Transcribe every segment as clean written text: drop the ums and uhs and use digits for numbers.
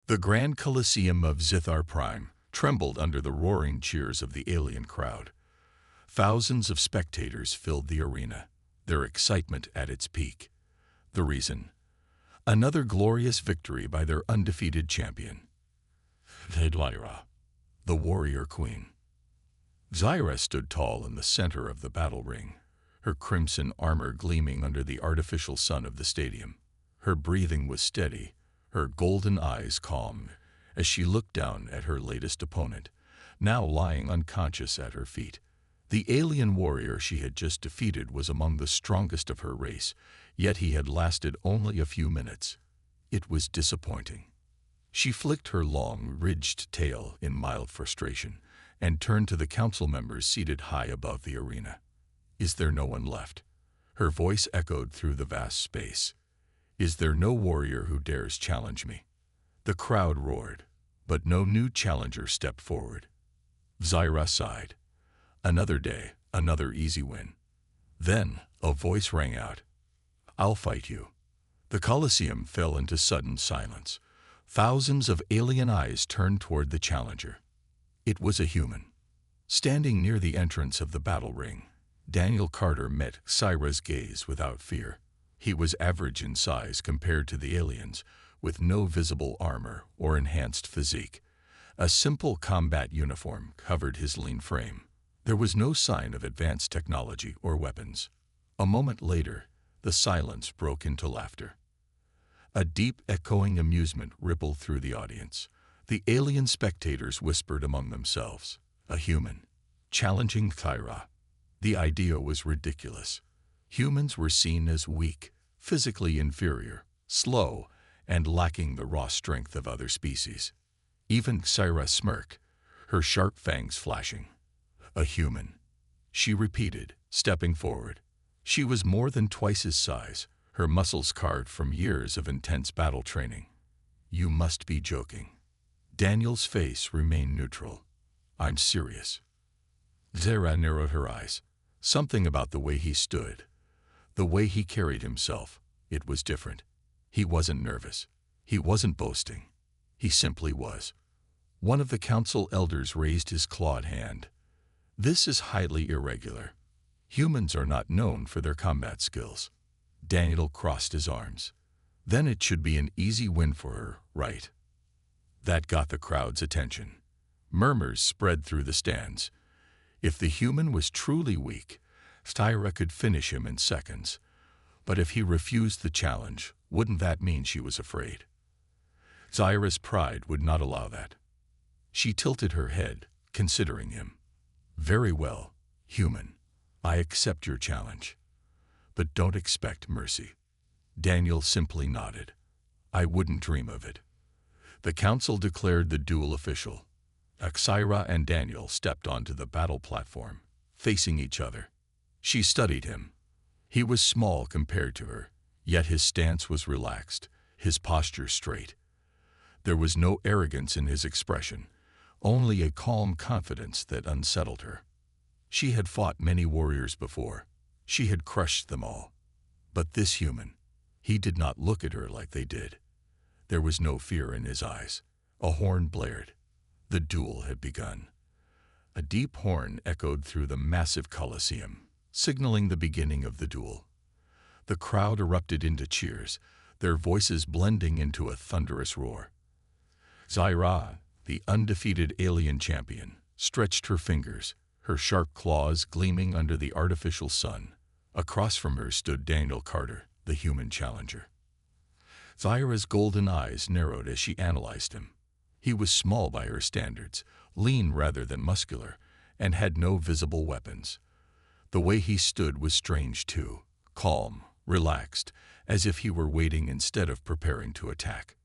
The grand Colosseum of Zithar Prime trembled under the roaring cheers of the alien crowd. Thousands of spectators filled the arena, their excitement at its peak. The reason? Another glorious victory by their undefeated champion. Zyra, the warrior queen. Zyra stood tall in the center of the battle ring, her crimson armor gleaming under the artificial sun of the stadium. Her breathing was steady, her golden eyes calm, as she looked down at her latest opponent, now lying unconscious at her feet. The alien warrior she had just defeated was among the strongest of her race, yet he had lasted only a few minutes. It was disappointing. She flicked her long, ridged tail in mild frustration and turned to the council members seated high above the arena. "Is there no one left?" Her voice echoed through the vast space. "Is there no warrior who dares challenge me?" The crowd roared, but no new challenger stepped forward. Zyra sighed. Another day, another easy win. Then a voice rang out. "I'll fight you." The Colosseum fell into sudden silence. Thousands of alien eyes turned toward the challenger. It was a human. Standing near the entrance of the battle ring, Daniel Carter met Zyra's gaze without fear. He was average in size compared to the aliens, with no visible armor or enhanced physique. A simple combat uniform covered his lean frame. There was no sign of advanced technology or weapons. A moment later, the silence broke into laughter. A deep, echoing amusement rippled through the audience. The alien spectators whispered among themselves, "A human challenging Zyra." The idea was ridiculous. Humans were seen as weak, physically inferior, slow, and lacking the raw strength of other species. Even Zyra smirked, her sharp fangs flashing. "A human," she repeated, stepping forward. She was more than twice his size, her muscles carved from years of intense battle training. "You must be joking." Daniel's face remained neutral. "I'm serious." Zyra narrowed her eyes. Something about the way he stood, the way he carried himself, it was different. He wasn't nervous. He wasn't boasting. He simply was. One of the council elders raised his clawed hand. "This is highly irregular. Humans are not known for their combat skills." Daniel crossed his arms. "Then it should be an easy win for her, right?" That got the crowd's attention. Murmurs spread through the stands. If the human was truly weak, Zyra could finish him in seconds. But if he refused the challenge, wouldn't that mean she was afraid? Zyra's pride would not allow that. She tilted her head, considering him. "Very well, human. I accept your challenge. But don't expect mercy." Daniel simply nodded. "I wouldn't dream of it." The council declared the duel official. Zyra and Daniel stepped onto the battle platform, facing each other. She studied him. He was small compared to her, yet his stance was relaxed, his posture straight. There was no arrogance in his expression, only a calm confidence that unsettled her. She had fought many warriors before. She had crushed them all. But this human, he did not look at her like they did. There was no fear in his eyes. A horn blared. The duel had begun. A deep horn echoed through the massive Colosseum, signaling the beginning of the duel. The crowd erupted into cheers, their voices blending into a thunderous roar. Zyra, the undefeated alien champion, stretched her fingers, her sharp claws gleaming under the artificial sun. Across from her stood Daniel Carter, the human challenger. Zyra's golden eyes narrowed as she analyzed him. He was small by her standards, lean rather than muscular, and had no visible weapons. The way he stood was strange too, calm, relaxed, as if he were waiting instead of preparing to attack.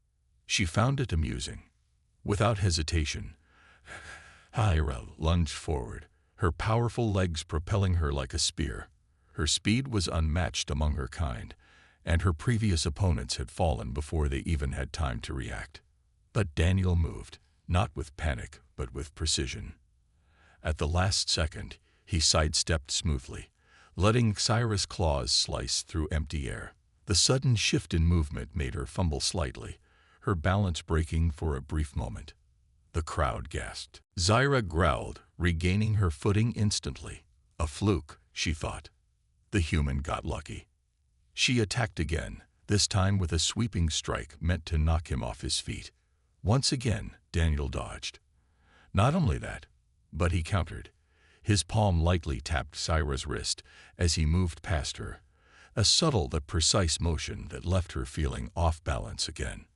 She found it amusing. Without hesitation, Zyra lunged forward, her powerful legs propelling her like a spear. Her speed was unmatched among her kind, and her previous opponents had fallen before they even had time to react. But Daniel moved, not with panic, but with precision. At the last second, he sidestepped smoothly, letting Zyra's claws slice through empty air. The sudden shift in movement made her fumble slightly, her balance breaking for a brief moment. The crowd gasped. Zyra growled, regaining her footing instantly. A fluke, she thought. The human got lucky. She attacked again, this time with a sweeping strike meant to knock him off his feet. Once again, Daniel dodged. Not only that, but he countered. His palm lightly tapped Zyra's wrist as he moved past her, a subtle but precise motion that left her feeling off balance again.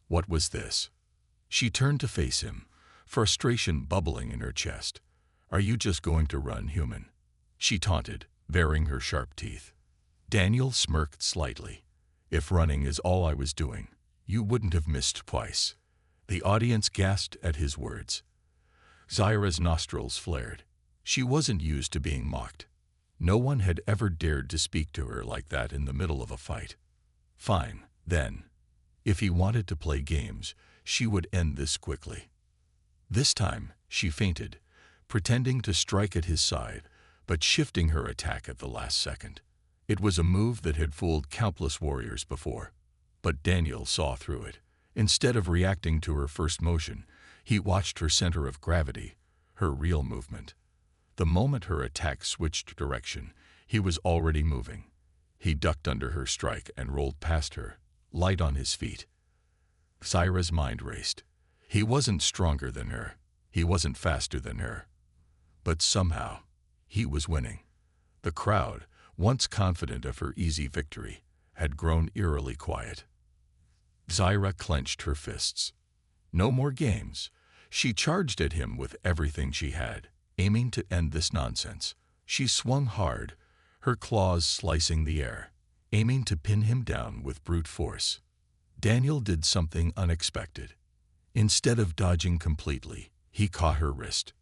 What was this? She turned to face him, frustration bubbling in her chest. "Are you just going to run, human?" she taunted, baring her sharp teeth. Daniel smirked slightly. "If running is all I was doing, you wouldn't have missed twice." The audience gasped at his words. Zyra's nostrils flared. She wasn't used to being mocked. No one had ever dared to speak to her like that in the middle of a fight. Fine, then. If he wanted to play games, she would end this quickly. This time, she feinted, pretending to strike at his side, but shifting her attack at the last second. It was a move that had fooled countless warriors before. But Daniel saw through it. Instead of reacting to her first motion, he watched her center of gravity, her real movement. The moment her attack switched direction, he was already moving. He ducked under her strike and rolled past her, light on his feet. Zyra's mind raced. He wasn't stronger than her. He wasn't faster than her. But somehow, he was winning. The crowd, once confident of her easy victory, had grown eerily quiet. Zyra clenched her fists. No more games. She charged at him with everything she had, aiming to end this nonsense. She swung hard, her claws slicing the air, aiming to pin him down with brute force. Daniel did something unexpected. Instead of dodging completely, he caught her wrist.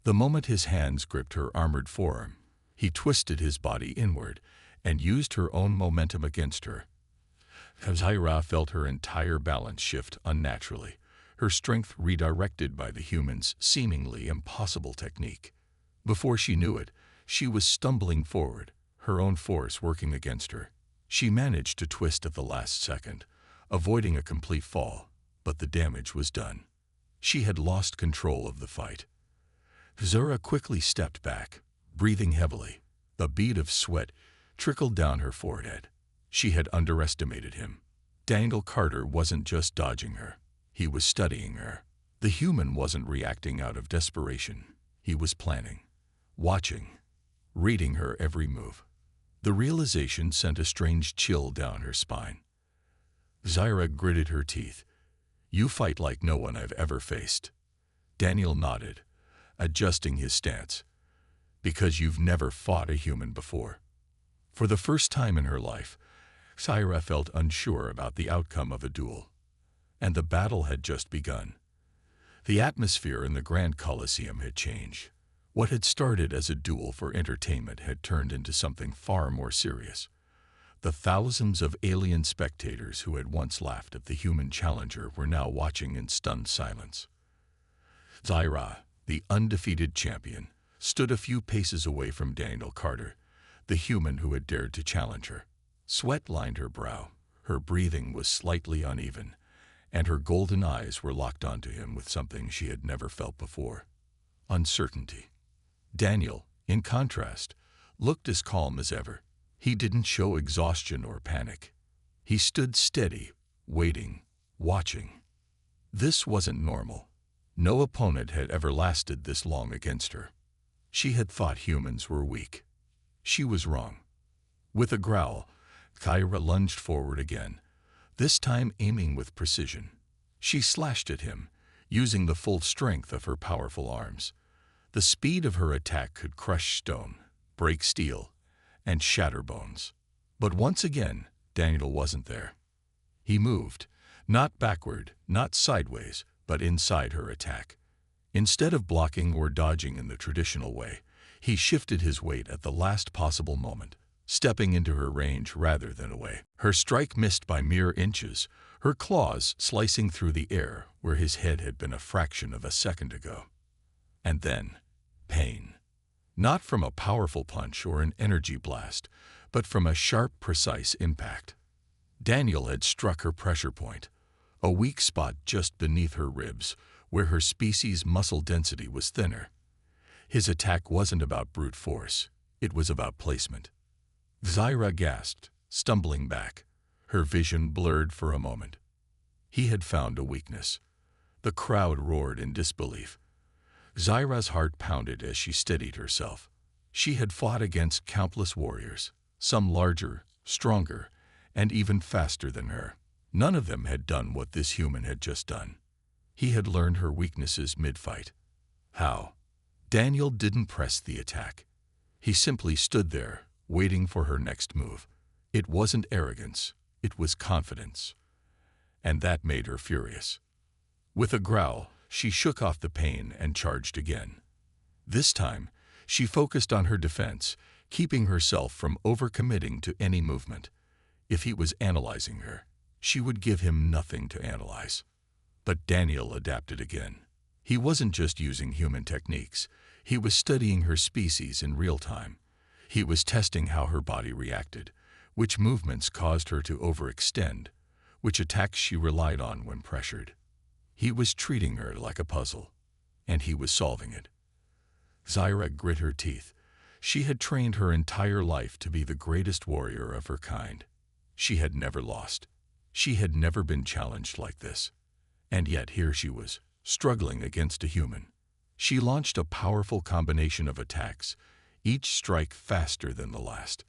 The moment his hands gripped her armored forearm, he twisted his body inward and used her own momentum against her. Zyra felt her entire balance shift unnaturally, her strength redirected by the human's seemingly impossible technique. Before she knew it, she was stumbling forward, her own force working against her. She managed to twist at the last second, avoiding a complete fall, but the damage was done. She had lost control of the fight. Zyra quickly stepped back, breathing heavily. A bead of sweat trickled down her forehead. She had underestimated him. Daniel Carter wasn't just dodging her. He was studying her. The human wasn't reacting out of desperation. He was planning, watching, reading her every move. The realization sent a strange chill down her spine. Zyra gritted her teeth. "You fight like no one I've ever faced." Daniel nodded, adjusting his stance. "Because you've never fought a human before." For the first time in her life, Zyra felt unsure about the outcome of a duel. And the battle had just begun. The atmosphere in the Grand Colosseum had changed. What had started as a duel for entertainment had turned into something far more serious. The thousands of alien spectators who had once laughed at the human challenger were now watching in stunned silence. Zyra, the undefeated champion, stood a few paces away from Daniel Carter, the human who had dared to challenge her. Sweat lined her brow, her breathing was slightly uneven, and her golden eyes were locked onto him with something she had never felt before: uncertainty. Daniel, in contrast, looked as calm as ever. He didn't show exhaustion or panic. He stood steady, waiting, watching. This wasn't normal. No opponent had ever lasted this long against her. She had thought humans were weak. She was wrong. With a growl, Zyra lunged forward again, this time aiming with precision. She slashed at him, using the full strength of her powerful arms. The speed of her attack could crush stone, break steel, and shatter bones. But once again, Daniel wasn't there. He moved, not backward, not sideways, but inside her attack. Instead of blocking or dodging in the traditional way, he shifted his weight at the last possible moment, stepping into her range rather than away. Her strike missed by mere inches, her claws slicing through the air where his head had been a fraction of a second ago. And then, pain. Not from a powerful punch or an energy blast, but from a sharp, precise impact. Daniel had struck her pressure point, a weak spot just beneath her ribs, where her species' muscle density was thinner. His attack wasn't about brute force, it was about placement. Zyra gasped, stumbling back, her vision blurred for a moment. He had found a weakness. The crowd roared in disbelief. Zyra's heart pounded as she steadied herself. She had fought against countless warriors, some larger, stronger, and even faster than her. None of them had done what this human had just done. He had learned her weaknesses mid-fight. How? Daniel didn't press the attack. He simply stood there, waiting for her next move. It wasn't arrogance, it was confidence. And that made her furious. With a growl, she shook off the pain and charged again. This time, she focused on her defense, keeping herself from overcommitting to any movement. If he was analyzing her, she would give him nothing to analyze. But Daniel adapted again. He wasn't just using human techniques. He was studying her species in real time. He was testing how her body reacted, which movements caused her to overextend, which attacks she relied on when pressured. He was treating her like a puzzle, and he was solving it. Zyra grit her teeth. She had trained her entire life to be the greatest warrior of her kind. She had never lost. She had never been challenged like this. And yet here she was, struggling against a human. She launched a powerful combination of attacks, each strike faster than the last.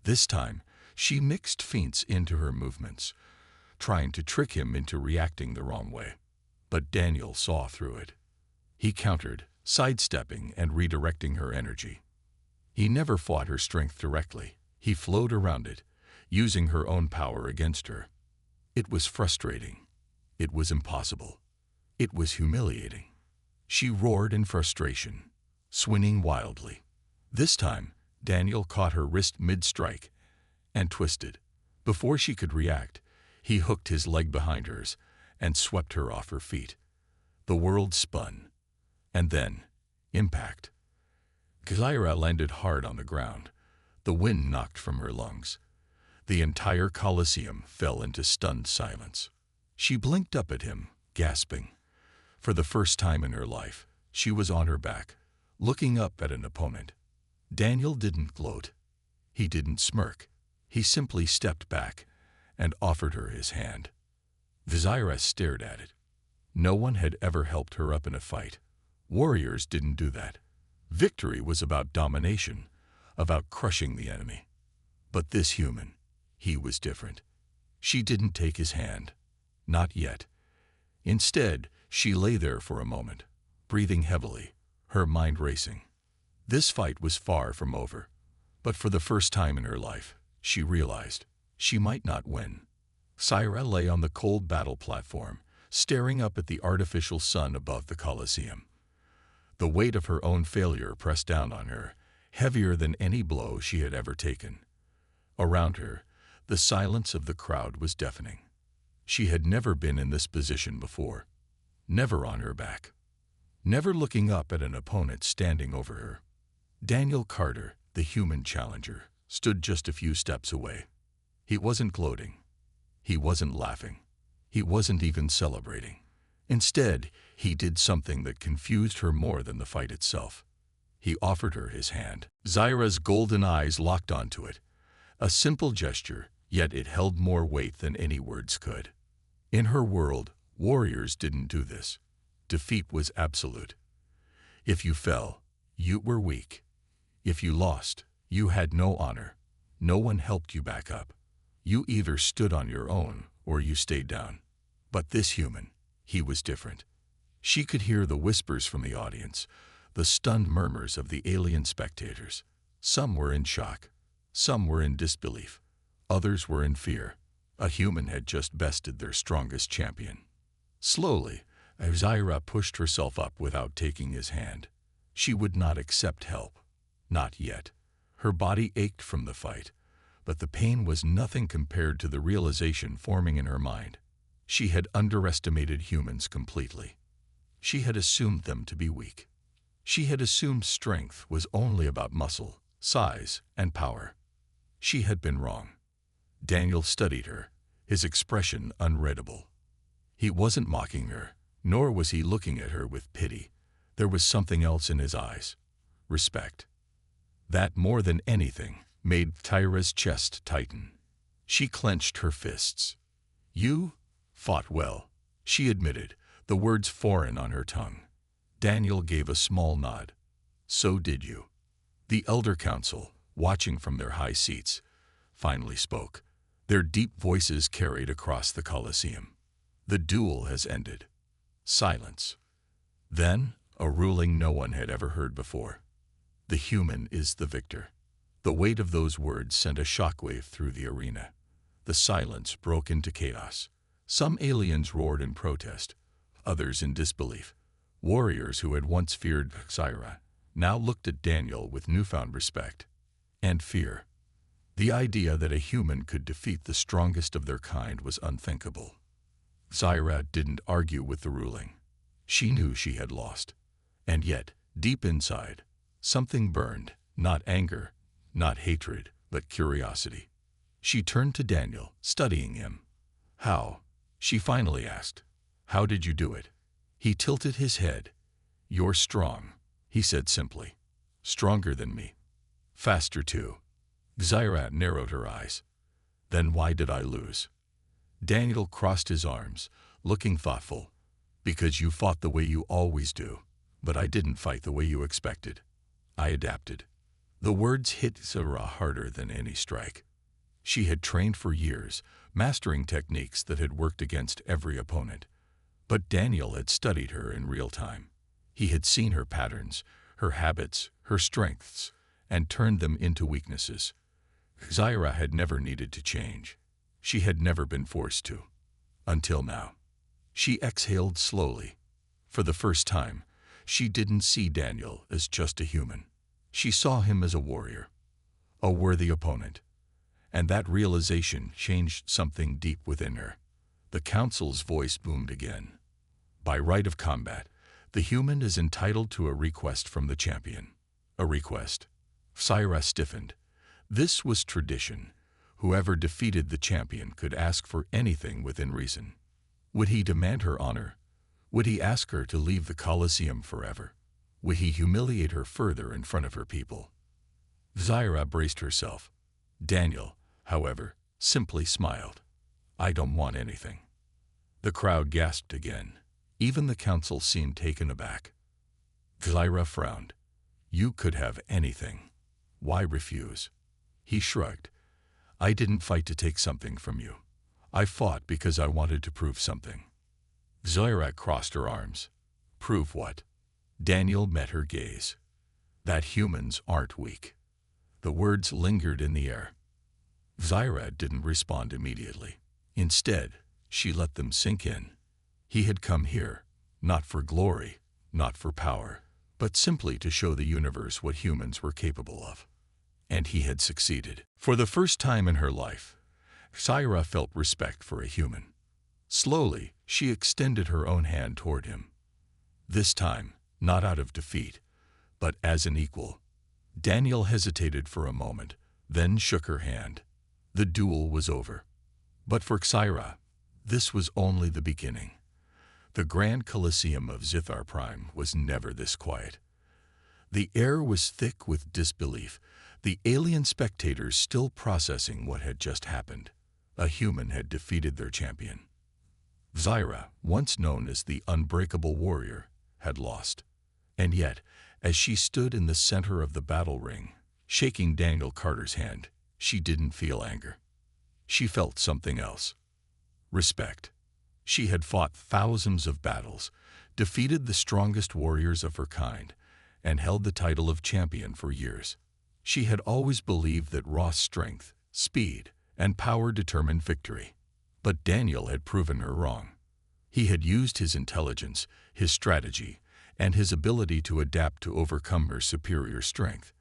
This time, she mixed feints into her movements, trying to trick him into reacting the wrong way. But Daniel saw through it. He countered, sidestepping and redirecting her energy. He never fought her strength directly. He flowed around it, using her own power against her. It was frustrating. It was impossible. It was humiliating. She roared in frustration, swinging wildly. This time, Daniel caught her wrist mid-strike and twisted. Before she could react, he hooked his leg behind hers and swept her off her feet. The world spun. And then, impact. Zyra landed hard on the ground. The wind knocked from her lungs. The entire Colosseum fell into stunned silence. She blinked up at him, gasping. For the first time in her life, she was on her back, looking up at an opponent. Daniel didn't gloat. He didn't smirk. He simply stepped back and offered her his hand. Zyra stared at it. No one had ever helped her up in a fight. Warriors didn't do that. Victory was about domination, about crushing the enemy. But this human, he was different. She didn't take his hand. Not yet. Instead, she lay there for a moment, breathing heavily, her mind racing. This fight was far from over. But for the first time in her life, she realized she might not win. Zyra lay on the cold battle platform, staring up at the artificial sun above the Colosseum. The weight of her own failure pressed down on her, heavier than any blow she had ever taken. Around her, the silence of the crowd was deafening. She had never been in this position before, never on her back, never looking up at an opponent standing over her. Daniel Carter, the human challenger, stood just a few steps away. He wasn't gloating. He wasn't laughing. He wasn't even celebrating. Instead, he did something that confused her more than the fight itself. He offered her his hand. Zyra's golden eyes locked onto it. A simple gesture, yet it held more weight than any words could. In her world, warriors didn't do this. Defeat was absolute. If you fell, you were weak. If you lost, you had no honor. No one helped you back up. You either stood on your own or you stayed down. But this human, he was different. She could hear the whispers from the audience, the stunned murmurs of the alien spectators. Some were in shock. Some were in disbelief. Others were in fear. A human had just bested their strongest champion. Slowly, Zyra pushed herself up without taking his hand. She would not accept help. Not yet. Her body ached from the fight, but the pain was nothing compared to the realization forming in her mind. She had underestimated humans completely. She had assumed them to be weak. She had assumed strength was only about muscle, size, and power. She had been wrong. Daniel studied her, his expression unreadable. He wasn't mocking her, nor was he looking at her with pity. There was something else in his eyes. Respect. That, more than anything, made Tyra's chest tighten. She clenched her fists. "You fought well," she admitted, the words foreign on her tongue. Daniel gave a small nod. "So did you." The Elder Council, watching from their high seats, finally spoke. Their deep voices carried across the Colosseum. "The duel has ended." Silence. Then, a ruling no one had ever heard before. "The human is the victor." The weight of those words sent a shockwave through the arena. The silence broke into chaos. Some aliens roared in protest, others in disbelief. Warriors who had once feared Scifi now looked at Daniel with newfound respect and fear. The idea that a human could defeat the strongest of their kind was unthinkable. Scifi didn't argue with the ruling. She knew she had lost. And yet, deep inside, something burned, not anger, not hatred, but curiosity. She turned to Daniel, studying him. "How?" she finally asked. "How did you do it?" He tilted his head. "You're strong," he said simply. "Stronger than me. Faster too." Scifi narrowed her eyes. "Then why did I lose?" Daniel crossed his arms, looking thoughtful. "Because you fought the way you always do, but I didn't fight the way you expected. I adapted." The words hit Scifi harder than any strike. She had trained for years, mastering techniques that had worked against every opponent. But Daniel had studied her in real time. He had seen her patterns, her habits, her strengths, and turned them into weaknesses. Scifi had never needed to change. She had never been forced to. Until now. She exhaled slowly. For the first time, she didn't see Daniel as just a human. She saw him as a warrior, a worthy opponent. And that realization changed something deep within her. The council's voice boomed again. "By right of combat, the human is entitled to a request from the champion." A request. Scifi stiffened. This was tradition. Whoever defeated the champion could ask for anything within reason. Would he demand her honor? Would he ask her to leave the Colosseum forever? Would he humiliate her further in front of her people? Scifi braced herself. Daniel, however, simply smiled. "I don't want anything." The crowd gasped again. Even the council seemed taken aback. Scifi frowned. "You could have anything. Why refuse?" He shrugged. "I didn't fight to take something from you. I fought because I wanted to prove something." Scifi crossed her arms. "Prove what?" Daniel met her gaze. "That humans aren't weak." The words lingered in the air. Scifi didn't respond immediately. Instead, she let them sink in. He had come here, not for glory, not for power, but simply to show the universe what humans were capable of. And he had succeeded. For the first time in her life, Scifi felt respect for a human. Slowly, she extended her own hand toward him. This time, not out of defeat, but as an equal. Daniel hesitated for a moment, then shook her hand. The duel was over. But for Scifi, this was only the beginning. The Grand Colosseum of Zithar Prime was never this quiet. The air was thick with disbelief, the alien spectators still processing what had just happened. A human had defeated their champion. Scifi, once known as the unbreakable warrior, had lost. And yet, as she stood in the center of the battle ring, shaking Daniel Carter's hand, she didn't feel anger. She felt something else. Respect. She had fought thousands of battles, defeated the strongest warriors of her kind, and held the title of champion for years. She had always believed that raw strength, speed, and power determined victory. But Daniel had proven her wrong. He had used his intelligence, his strategy, and his ability to adapt to overcome her superior strength.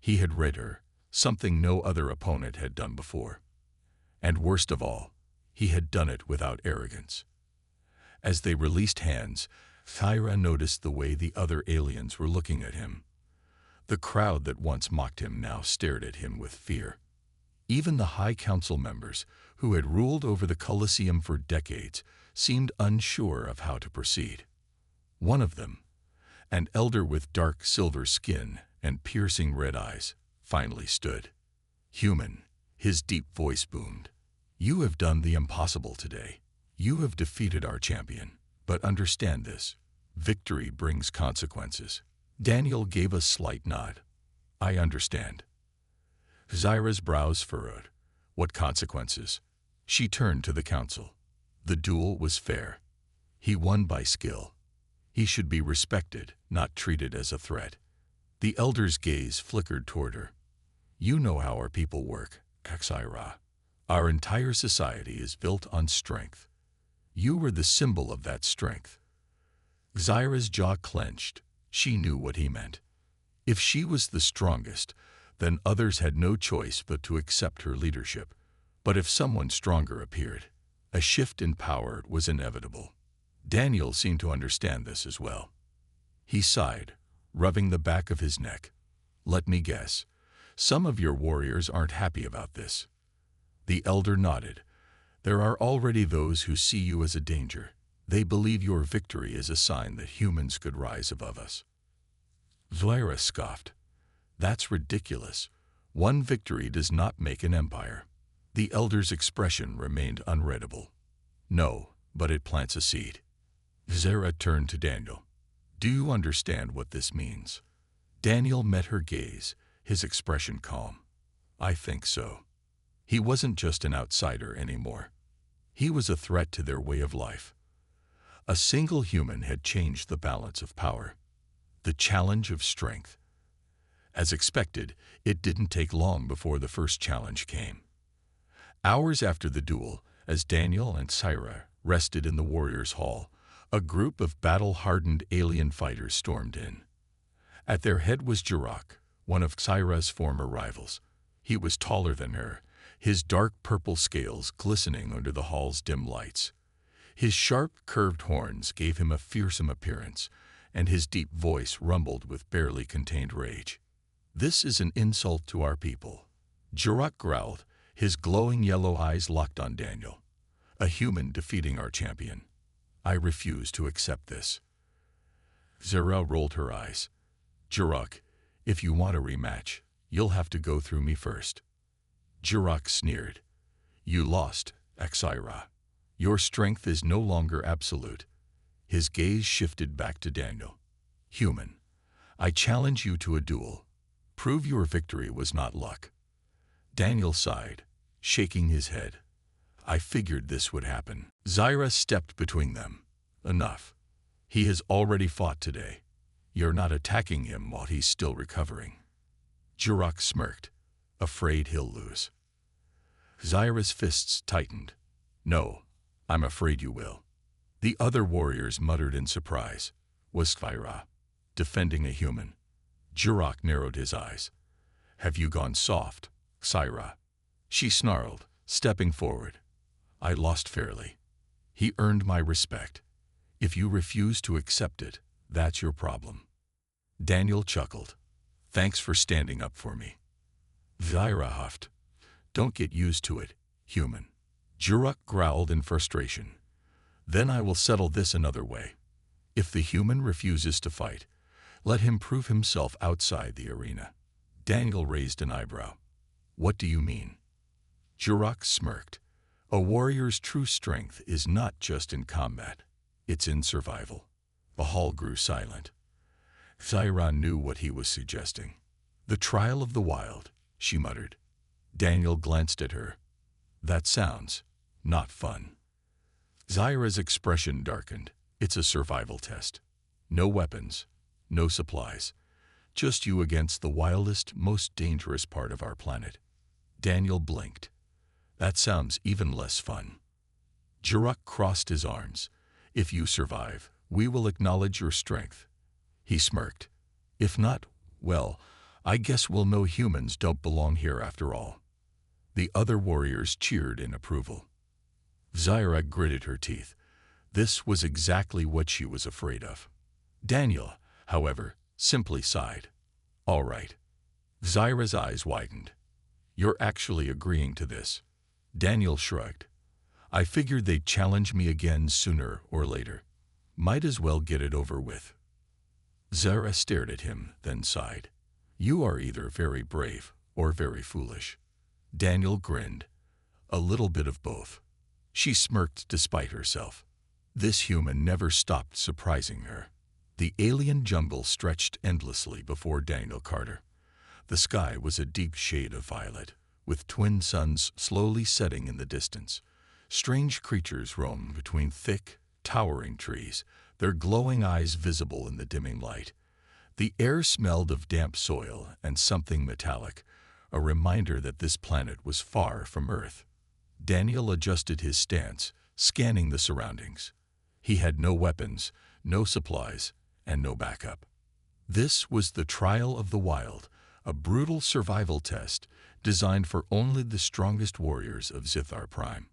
He had rid her, something no other opponent had done before. And worst of all, he had done it without arrogance. As they released hands, Scifi noticed the way the other aliens were looking at him. The crowd that once mocked him now stared at him with fear. Even the High Council members, who had ruled over the Colosseum for decades, seemed unsure of how to proceed. One of them, an elder with dark silver skin and piercing red eyes, finally stood. "Human," his deep voice boomed. "You have done the impossible today. You have defeated our champion. But understand this. Victory brings consequences." Daniel gave a slight nod. "I understand." Zyra's brows furrowed. "What consequences?" She turned to the council. "The duel was fair. He won by skill. He should be respected, not treated as a threat." The elder's gaze flickered toward her. "You know how our people work, Zyra. Our entire society is built on strength. You were the symbol of that strength." Zyra's jaw clenched. She knew what he meant. If she was the strongest, then others had no choice but to accept her leadership. But if someone stronger appeared, a shift in power was inevitable. Daniel seemed to understand this as well. He sighed, rubbing the back of his neck. "Let me guess. Some of your warriors aren't happy about this." The elder nodded. "There are already those who see you as a danger. They believe your victory is a sign that humans could rise above us." Zyra scoffed. "That's ridiculous. One victory does not make an empire." The elder's expression remained unreadable. "No, but it plants a seed." Zyra turned to Daniel. "Do you understand what this means?" Daniel met her gaze, his expression calm. "I think so." He wasn't just an outsider anymore. He was a threat to their way of life. A single human had changed the balance of power. The challenge of strength. As expected, it didn't take long before the first challenge came. Hours after the duel, as Daniel and Zyra rested in the Warriors' Hall, a group of battle-hardened alien fighters stormed in. At their head was Jirok, one of Zyra's former rivals. He was taller than her, his dark purple scales glistening under the hall's dim lights. His sharp, curved horns gave him a fearsome appearance, and his deep voice rumbled with barely contained rage. "This is an insult to our people." Jirok growled, his glowing yellow eyes locked on Daniel. "A human defeating our champion. I refuse to accept this." Zyra rolled her eyes. "Jirok, if you want a rematch, you'll have to go through me first." Jirok sneered. "You lost, Zyra. Your strength is no longer absolute." His gaze shifted back to Daniel. "Human, I challenge you to a duel. Prove your victory was not luck." Daniel sighed, shaking his head. "I figured this would happen." Zyra stepped between them. "Enough. He has already fought today. You're not attacking him while he's still recovering." Jirok smirked, afraid he'll lose. Zyra's fists tightened. "No, I'm afraid you will." The other warriors muttered in surprise. Was Zyra defending a human? Jirok narrowed his eyes. "Have you gone soft, Zyra?" She snarled, stepping forward. "I lost fairly. He earned my respect. If you refuse to accept it, that's your problem." Daniel chuckled. "Thanks for standing up for me." Zyra huffed. "Don't get used to it, human." Jirok growled in frustration. "Then I will settle this another way. If the human refuses to fight, let him prove himself outside the arena." Daniel raised an eyebrow. "What do you mean?" Jirok smirked. "A warrior's true strength is not just in combat. It's in survival." The hall grew silent. Zyra knew what he was suggesting. "The trial of the wild," she muttered. Daniel glanced at her. "That sounds not fun." Zyra's expression darkened. "It's a survival test. No weapons, no supplies. Just you against the wildest, most dangerous part of our planet." Daniel blinked. "That sounds even less fun." Jirok crossed his arms. "If you survive, we will acknowledge your strength." He smirked. "If not, well, I guess we'll know humans don't belong here after all." The other warriors cheered in approval. Zyra gritted her teeth. This was exactly what she was afraid of. Daniel, however, simply sighed. "All right." Zyra's eyes widened. "You're actually agreeing to this?" Daniel shrugged. I figured they'd challenge me again sooner or later. Might as well get it over with. Zara stared at him, then sighed. You are either very brave or very foolish. Daniel grinned. A little bit of both. She smirked despite herself. This human never stopped surprising her. The alien jungle stretched endlessly before Daniel Carter. The sky was a deep shade of violet, with twin suns slowly setting in the distance. Strange creatures roamed between thick, towering trees, their glowing eyes visible in the dimming light. The air smelled of damp soil and something metallic, a reminder that this planet was far from Earth. Daniel adjusted his stance, scanning the surroundings. He had no weapons, no supplies, and no backup. This was the trial of the wild, a brutal survival test designed for only the strongest warriors of Zithar Prime.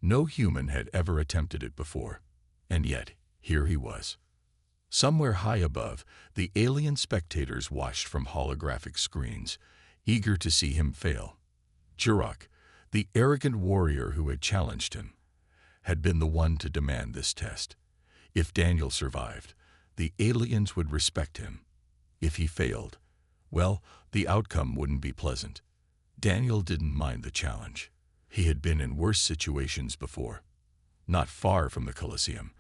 No human had ever attempted it before, and yet here he was. Somewhere high above, the alien spectators watched from holographic screens, eager to see him fail. Jurok, the arrogant warrior who had challenged him, had been the one to demand this test. If Daniel survived, the aliens would respect him. If he failed, well, the outcome wouldn't be pleasant. Daniel didn't mind the challenge. He had been in worse situations before. Not far from the Colosseum,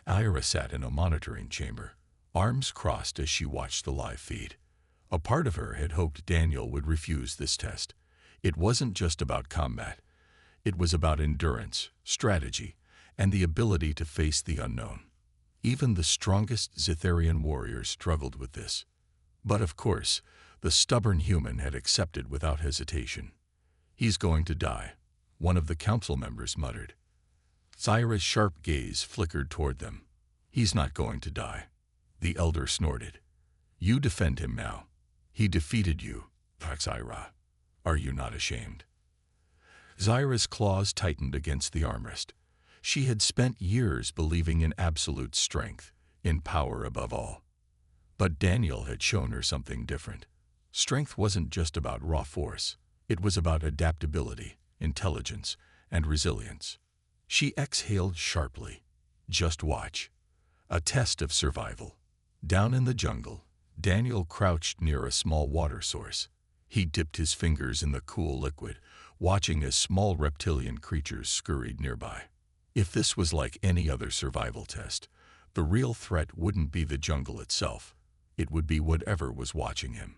Ira sat in a monitoring chamber, arms crossed as she watched the live feed. A part of her had hoped Daniel would refuse this test. It wasn't just about combat. It was about endurance, strategy, and the ability to face the unknown. Even the strongest Zitharian warriors struggled with this. But of course, the stubborn human had accepted without hesitation. He's going to die, one of the council members muttered. Zyra's sharp gaze flickered toward them. He's not going to die. The elder snorted. You defend him now. He defeated you, Zyra. Are you not ashamed? Zyra's claws tightened against the armrest. She had spent years believing in absolute strength, in power above all. But Daniel had shown her something different. Strength wasn't just about raw force. It was about adaptability, intelligence, and resilience. She exhaled sharply. Just watch. A test of survival. Down in the jungle, Daniel crouched near a small water source. He dipped his fingers in the cool liquid, watching as small reptilian creatures scurried nearby. If this was like any other survival test, the real threat wouldn't be the jungle itself. It would be whatever was watching him.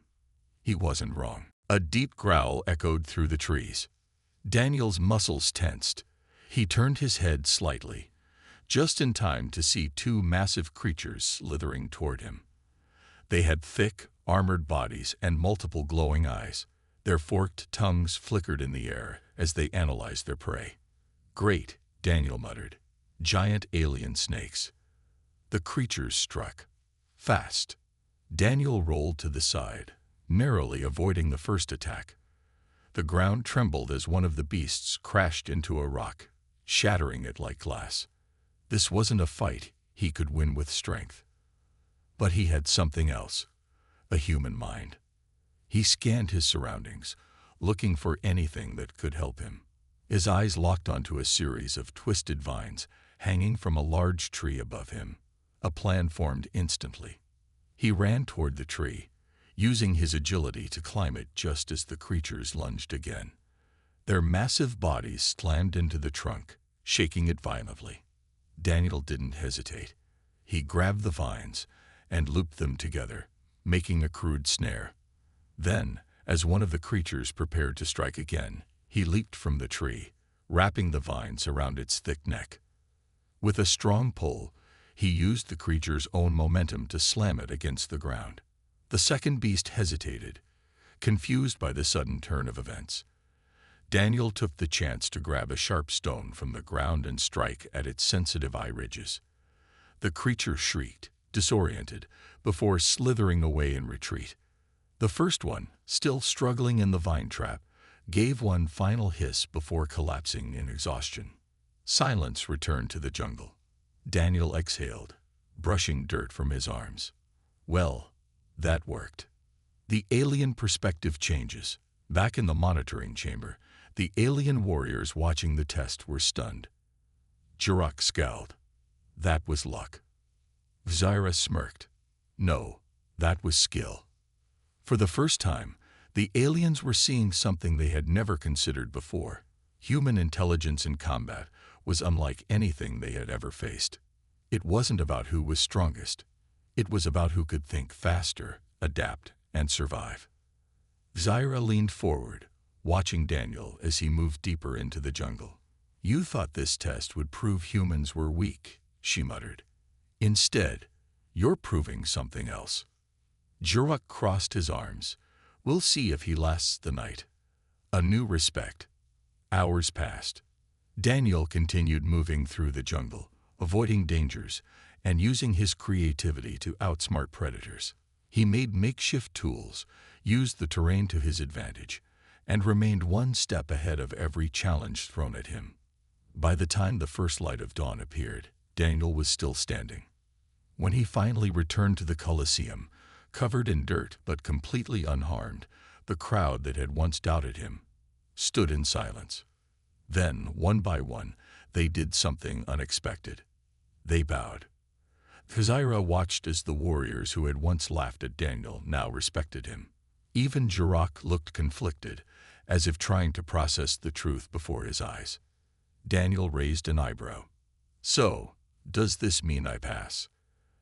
He wasn't wrong. A deep growl echoed through the trees. Daniel's muscles tensed. He turned his head slightly, just in time to see two massive creatures slithering toward him. They had thick, armored bodies and multiple glowing eyes. Their forked tongues flickered in the air as they analyzed their prey. Great, Daniel muttered. Giant alien snakes. The creatures struck. Fast. Daniel rolled to the side, narrowly avoiding the first attack. The ground trembled as one of the beasts crashed into a rock, shattering it like glass. This wasn't a fight he could win with strength. But he had something else, a human mind. He scanned his surroundings, looking for anything that could help him. His eyes locked onto a series of twisted vines hanging from a large tree above him. A plan formed instantly. He ran toward the tree, using his agility to climb it just as the creatures lunged again. Their massive bodies slammed into the trunk, shaking it violently. Daniel didn't hesitate. He grabbed the vines and looped them together, making a crude snare. Then, as one of the creatures prepared to strike again, he leaped from the tree, wrapping the vines around its thick neck. With a strong pull, he used the creature's own momentum to slam it against the ground. The second beast hesitated, confused by the sudden turn of events. Daniel took the chance to grab a sharp stone from the ground and strike at its sensitive eye ridges. The creature shrieked, disoriented, before slithering away in retreat. The first one, still struggling in the vine trap, gave one final hiss before collapsing in exhaustion. Silence returned to the jungle. Daniel exhaled, brushing dirt from his arms. Well, that worked. The alien perspective changes. Back in the monitoring chamber, The alien warriors watching the test were stunned. Jirok scowled. That was luck. Zyra smirked. No, that was skill. For the first time, the aliens were seeing something they had never considered before. Human intelligence in combat was unlike anything they had ever faced. It wasn't about who was strongest. It was about who could think faster, adapt, and survive. Zyra leaned forward, watching Daniel as he moved deeper into the jungle. You thought this test would prove humans were weak, she muttered. Instead, you're proving something else. Jirok crossed his arms. We'll see if he lasts the night. A new respect. Hours passed. Daniel continued moving through the jungle, avoiding dangers, and using his creativity to outsmart predators. He made makeshift tools, used the terrain to his advantage, and remained one step ahead of every challenge thrown at him. By the time the first light of dawn appeared, Daniel was still standing. When he finally returned to the Colosseum, covered in dirt but completely unharmed, the crowd that had once doubted him stood in silence. Then, one by one, they did something unexpected. They bowed. Zyra watched as the warriors who had once laughed at Daniel now respected him. Even Jirok looked conflicted, as if trying to process the truth before his eyes. Daniel raised an eyebrow. So, does this mean I pass?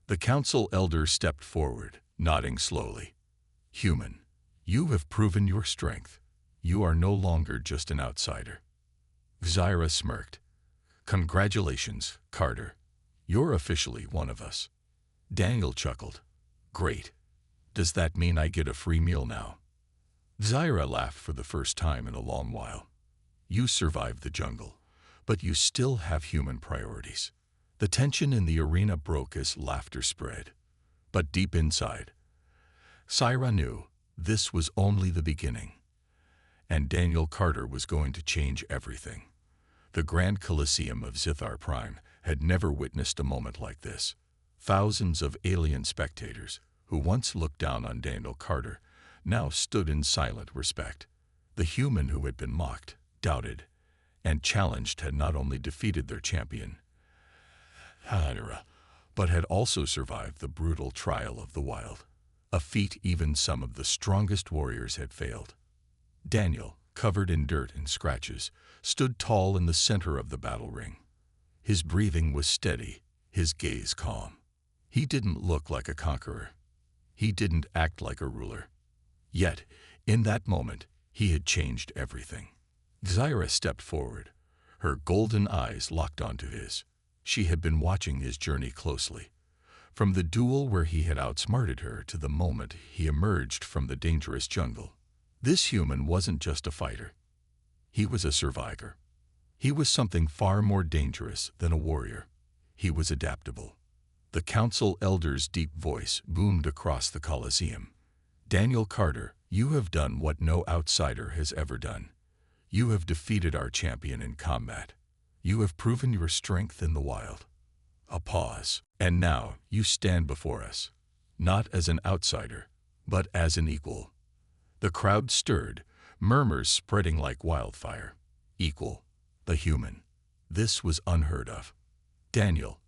The council elder stepped forward, nodding slowly. Human, you have proven your strength. You are no longer just an outsider. Zyra smirked. Congratulations, Carter. You're officially one of us. Daniel chuckled. Great. Does that mean I get a free meal now? Zyra laughed for the first time in a long while. You survived the jungle, but you still have human priorities. The tension in the arena broke as laughter spread. But deep inside, Zyra knew this was only the beginning. And Daniel Carter was going to change everything. The Grand Colosseum of Zithar Prime had never witnessed a moment like this. Thousands of alien spectators, who once looked down on Daniel Carter, now stood in silent respect. The human who had been mocked, doubted, and challenged had not only defeated their champion, but had also survived the brutal trial of the wild, a feat even some of the strongest warriors had failed. Daniel, covered in dirt and scratches, stood tall in the center of the battle ring. His breathing was steady, his gaze calm. He didn't look like a conqueror. He didn't act like a ruler. Yet, in that moment, he had changed everything. Zyra stepped forward, her golden eyes locked onto his. She had been watching his journey closely, from the duel where he had outsmarted her to the moment he emerged from the dangerous jungle. This human wasn't just a fighter. He was a survivor. He was something far more dangerous than a warrior. He was adaptable. The council elder's deep voice boomed across the Colosseum. Daniel Carter, you have done what no outsider has ever done. You have defeated our champion in combat. You have proven your strength in the wild. A pause. And now you stand before us, not as an outsider, but as an equal. The crowd stirred, murmurs spreading like wildfire. Equal. The human. This was unheard of. Daniel,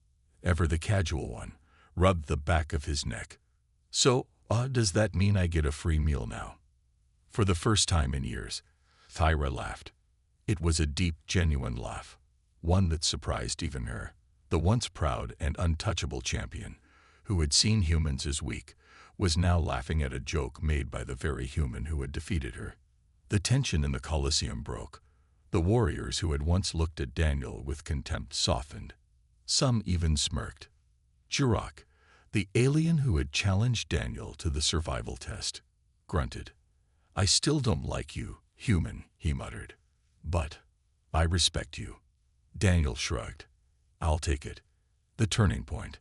ever the casual one, rubbed the back of his neck. So, does that mean I get a free meal now? For the first time in years, Thyra laughed. It was a deep, genuine laugh, one that surprised even her. The once proud and untouchable champion, who had seen humans as weak, was now laughing at a joke made by the very human who had defeated her. The tension in the Colosseum broke. The warriors who had once looked at Daniel with contempt softened. Some even smirked. Jirok, the alien who had challenged Daniel to the survival test, grunted. I still don't like you, human, he muttered. But I respect you. Daniel shrugged. I'll take it. The turning point.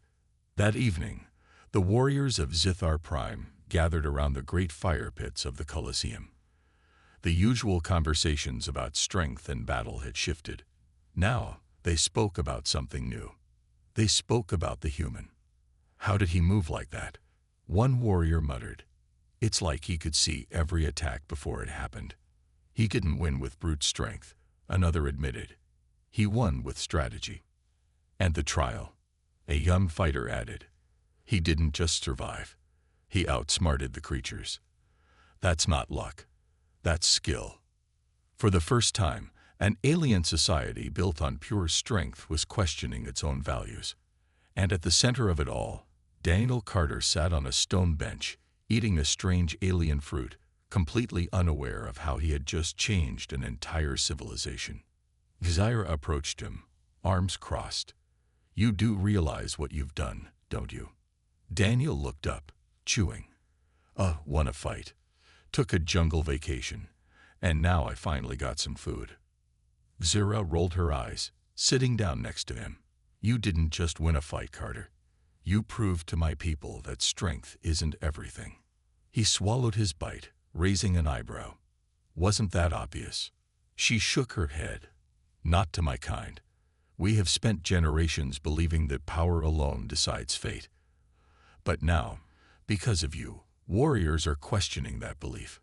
That evening, the warriors of Zithar Prime gathered around the great fire pits of the Colosseum. The usual conversations about strength and battle had shifted. Now, they spoke about something new. They spoke about the human. How did he move like that? One warrior muttered. It's like he could see every attack before it happened. He didn't win with brute strength, another admitted. He won with strategy. And the trial, a young fighter added. He didn't just survive. He outsmarted the creatures. That's not luck. That's skill. For the first time, an alien society built on pure strength was questioning its own values. And at the center of it all, Daniel Carter sat on a stone bench, eating a strange alien fruit, completely unaware of how he had just changed an entire civilization. Zaira approached him, arms crossed. You do realize what you've done, don't you? Daniel looked up, chewing. Won a fight. Took a jungle vacation. And now I finally got some food. Zaira rolled her eyes, sitting down next to him. You didn't just win a fight, Carter. You proved to my people that strength isn't everything. He swallowed his bite, raising an eyebrow. Wasn't that obvious? She shook her head. Not to my kind. We have spent generations believing that power alone decides fate. But now, because of you, warriors are questioning that belief.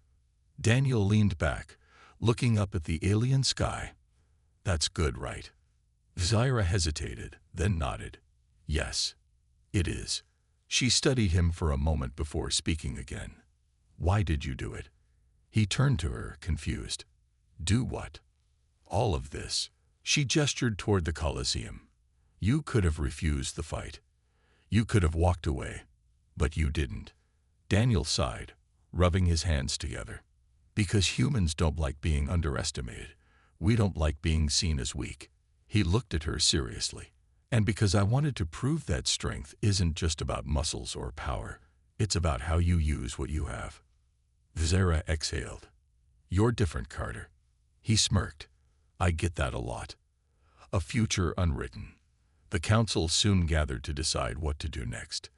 Daniel leaned back, looking up at the alien sky. That's good, right? Zaira hesitated, then nodded. Yes, it is. She studied him for a moment before speaking again. Why did you do it? He turned to her, confused. Do what? All of this. She gestured toward the Colosseum. You could have refused the fight. You could have walked away. But you didn't. Daniel sighed, rubbing his hands together. Because humans don't like being underestimated. We don't like being seen as weak. He looked at her seriously. And because I wanted to prove that strength isn't just about muscles or power. It's about how you use what you have. Zaira exhaled. You're different, Carter. He smirked. I get that a lot. A future unwritten. The council soon gathered to decide what to do next.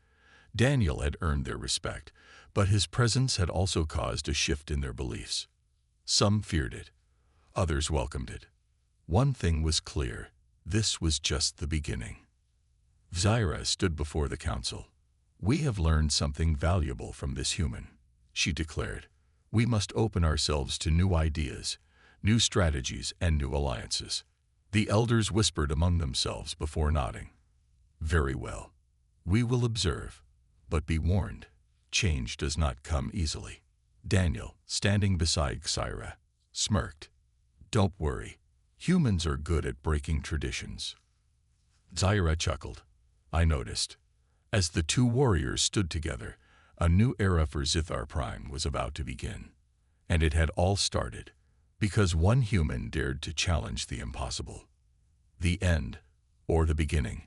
Daniel had earned their respect, but his presence had also caused a shift in their beliefs. Some feared it. Others welcomed it. One thing was clear. This was just the beginning. Zaira stood before the council. We have learned something valuable from this human, she declared. We must open ourselves to new ideas, new strategies, and new alliances. The elders whispered among themselves before nodding. Very well. We will observe, but be warned. Change does not come easily. Daniel, standing beside Zaira, smirked. Don't worry. Humans are good at breaking traditions. Zaira chuckled. I noticed. As the two warriors stood together, a new era for Zithar Prime was about to begin. And it had all started because one human dared to challenge the impossible. The end, or the beginning.